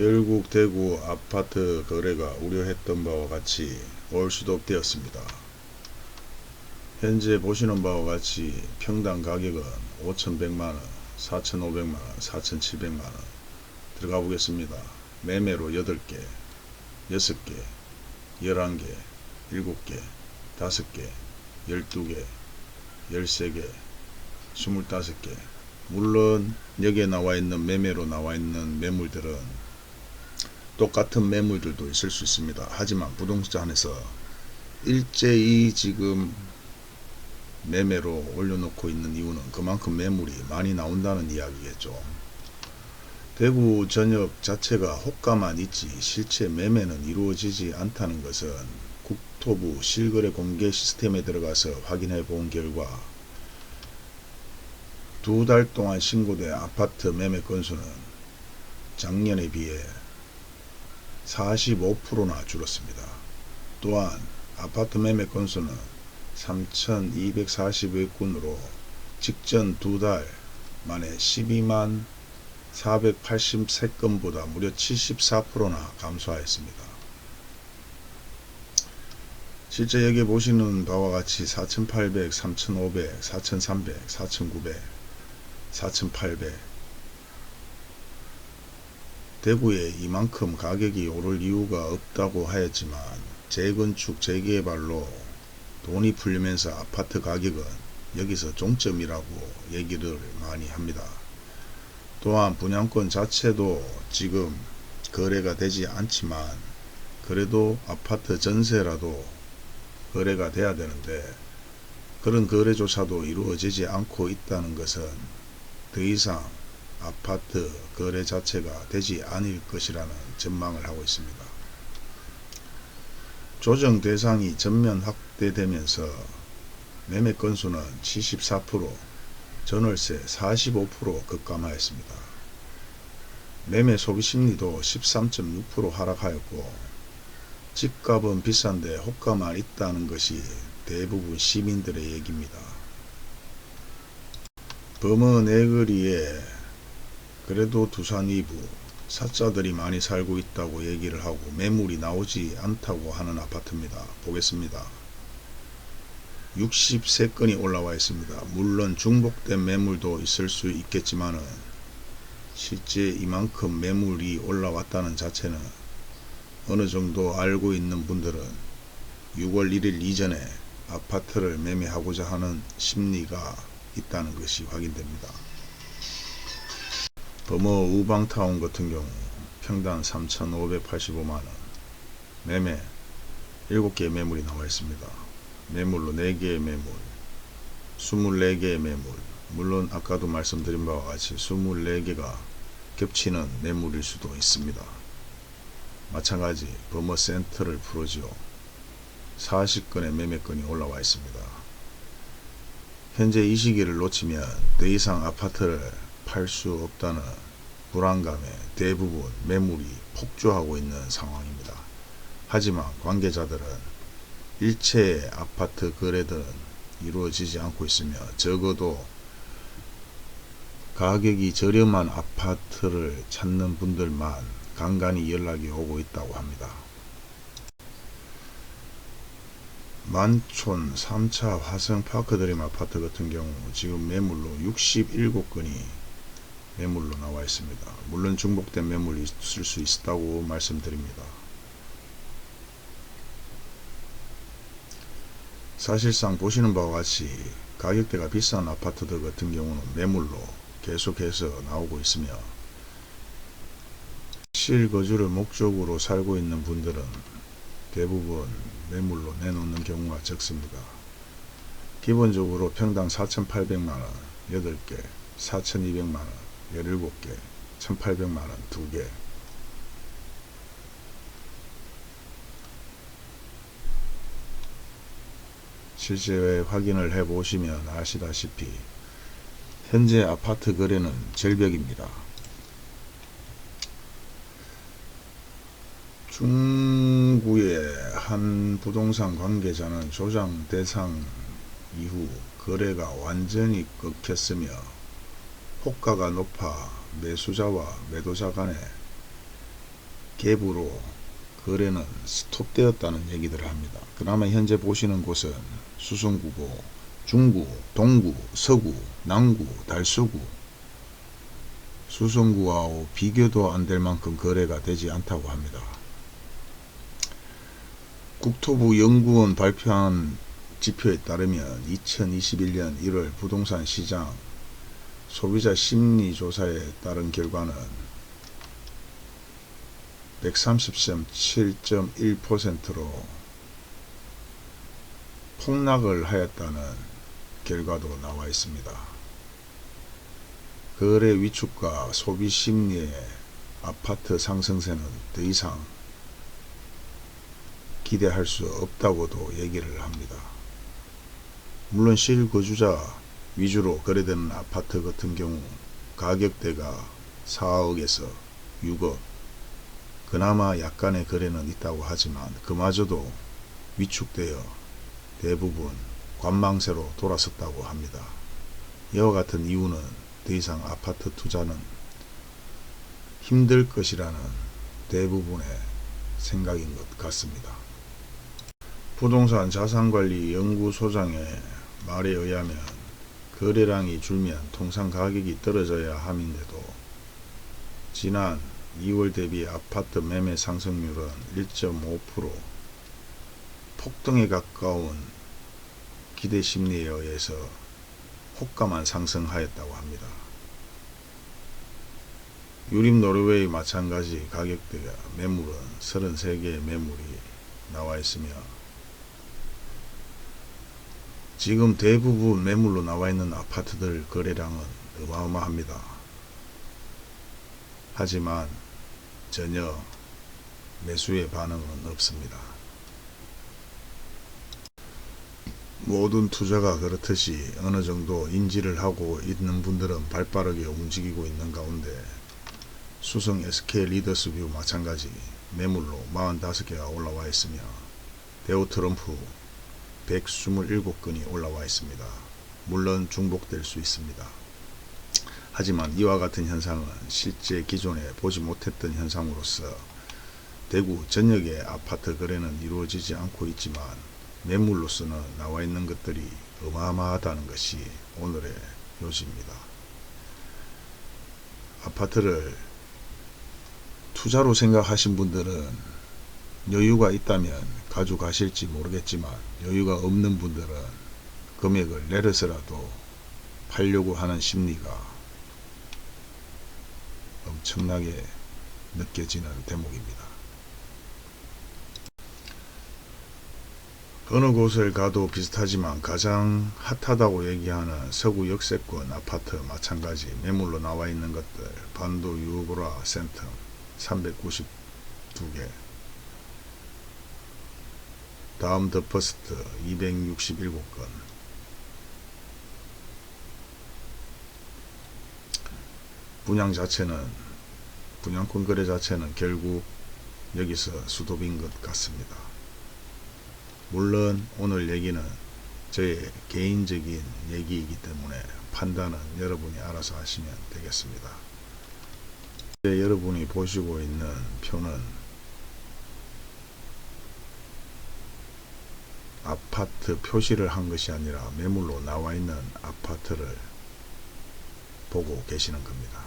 결국 대구 아파트 거래가 우려했던 바와 같이 올수독되었습니다. 현재 보시는 바와 같이 평당 가격은 5,100만원, 4,500만원, 4,700만원 들어가 보겠습니다. 매매로 8개, 6개, 11개, 7개, 5개, 12개, 13개, 25개. 물론 여기에 나와있는 매매로 나와있는 매물들은 똑같은 매물들도 있을 수 있습니다. 하지만 부동산에서 일제히 지금 매매로 올려놓고 있는 이유는 그만큼 매물이 많이 나온다는 이야기겠죠. 대구 전역 자체가 호가만 있지 실제 매매는 이루어지지 않다는 것은 국토부 실거래 공개 시스템에 들어가서 확인해 본 결과 2달 동안 신고된 아파트 매매 건수는 작년에 비해 45%나 줄었습니다. 또한 아파트 매매 건수는 3,240건으로 직전 2달 만에 12만 483건보다 무려 74%나 감소하였습니다. 실제 여기 보시는 바와 같이 4,800, 3,500, 4,300, 4,900, 4,800 대구에 이만큼 가격이 오를 이유가 없다고 하였지만 재건축 재개발로 돈이 풀리면서 아파트 가격은 여기서 종점이라고 얘기를 많이 합니다. 또한 분양권 자체도 지금 거래가 되지 않지만 그래도 아파트 전세라도 거래가 돼야 되는데 그런 거래조차도 이루어지지 않고 있다는 것은 더 이상 아파트 거래 자체가 되지 않을 것이라는 전망을 하고 있습니다. 조정 대상이 전면 확대되면서 매매 건수는 74%, 전월세 45% 급감하였습니다. 매매 소비 심리도 13.6% 하락하였고 집값은 비싼데 호가만 있다는 것이 대부분 시민들의 얘기입니다. 범어 내거리에 그래도 두산 이부 사자들이 많이 살고 있다고 얘기를 하고 매물이 나오지 않다고 하는 아파트입니다. 보겠습니다. 63건이 올라와 있습니다. 물론 중복된 매물도 있을 수 있겠지만은 실제 이만큼 매물이 올라왔다는 자체는 어느 정도 알고 있는 분들은 6월 1일 이전에 아파트를 매매하고자 하는 심리가 있다는 것이 확인됩니다. 범어 우방타운 같은 경우 평당 3,585만원 매매 7개의 매물이 나와 있습니다. 매물로 4개의 매물 24개의 매물, 물론 아까도 말씀드린 바와 같이 24개가 겹치는 매물일 수도 있습니다. 마찬가지 범어 센터를 풀어지요 40건의 매매건이 올라와 있습니다. 현재 이 시기를 놓치면 더 이상 아파트를 팔 수 없다는 불안감에 대부분 매물이 폭주하고 있는 상황입니다. 하지만 관계자들은 일체의 아파트 거래들은 이루어지지 않고 있으며 적어도 가격이 저렴한 아파트를 찾는 분들만 간간히 연락이 오고 있다고 합니다. 만촌 3차 화성파크드림 아파트 같은 경우 지금 매물로 67건이 매물로 나와 있습니다. 물론 중복된 매물이 있을 수 있다고 말씀드립니다. 사실상 보시는 바와 같이 가격대가 비싼 아파트들 같은 경우는 매물로 계속해서 나오고 있으며 실거주를 목적으로 살고 있는 분들은 대부분 매물로 내놓는 경우가 적습니다. 기본적으로 평당 4,800만원 8개, 4,200만원 17개, 1,800만원 2개, 실제 확인을 해 보시면 아시다시피 현재 아파트 거래는 절벽입니다. 중구의 한 부동산 관계자는 조정 대상 이후 거래가 완전히 끊겼으며 호가가 높아 매수자와 매도자 간에 갭으로 거래는 스톱되었다는 얘기들을 합니다. 그나마 현재 보시는 곳은 수성구고 중구, 동구, 서구, 남구, 달서구, 수성구와 비교도 안 될 만큼 거래가 되지 않다고 합니다. 국토부 연구원 발표한 지표에 따르면 2021년 1월 부동산 시장 소비자 심리조사에 따른 결과는 130.7.1%로 폭락을 하였다는 결과도 나와 있습니다. 거래 위축과 소비 심리의 아파트 상승세는 더 이상 기대할 수 없다고도 얘기를 합니다. 물론 실거주자 위주로 거래되는 아파트 같은 경우 가격대가 4억에서 6억, 그나마 약간의 거래는 있다고 하지만 그마저도 위축되어 대부분 관망세로 돌아섰다고 합니다. 이와 같은 이유는 더 이상 아파트 투자는 힘들 것이라는 대부분의 생각인 것 같습니다. 부동산 자산관리 연구소장의 말에 의하면 거래량이 줄면 통상 가격이 떨어져야 함인데도 지난 2월 대비 아파트 매매 상승률은 1.5% 폭등에 가까운 기대 심리에 의해서 호가만 상승하였다고 합니다. 유립 노르웨이 마찬가지 가격대가 매물은 33개의 매물이 나와 있으며 지금 대부분 매물로 나와 있는 아파트들 거래량은 어마어마합니다. 하지만 전혀 매수의 반응은 없습니다. 모든 투자가 그렇듯이 어느 정도 인지를 하고 있는 분들은 발빠르게 움직이고 있는 가운데 수성 SK 리더스뷰 마찬가지 매물로 45개가 올라와 있으며 대우 트럼프 127건이 올라와 있습니다. 물론 중복될 수 있습니다. 하지만 이와 같은 현상은 실제 기존에 보지 못했던 현상으로서 대구 전역의 아파트 거래는 이루어지지 않고 있지만 매물로서는 나와 있는 것들이 어마어마하다는 것이 오늘의 요지입니다. 아파트를 투자로 생각하신 분들은 여유가 있다면 가져가실지 모르겠지만 여유가 없는 분들은 금액을 내려서라도 팔려고 하는 심리가 엄청나게 느껴지는 대목입니다. 어느 곳을 가도 비슷하지만 가장 핫하다고 얘기하는 서구 역세권 아파트 마찬가지 매물로 나와 있는 것들 반도 유보라 센텀 392개, 다음 더 퍼스트 267건, 분양권 거래 자체는 결국 여기서 수도빈 것 같습니다. 물론 오늘 얘기는 저의 개인적인 얘기이기 때문에 판단은 여러분이 알아서 하시면 되겠습니다. 여러분이 보시고 있는 표는 아파트 표시를 한 것이 아니라 매물로 나와 있는 아파트를 보고 계시는 겁니다.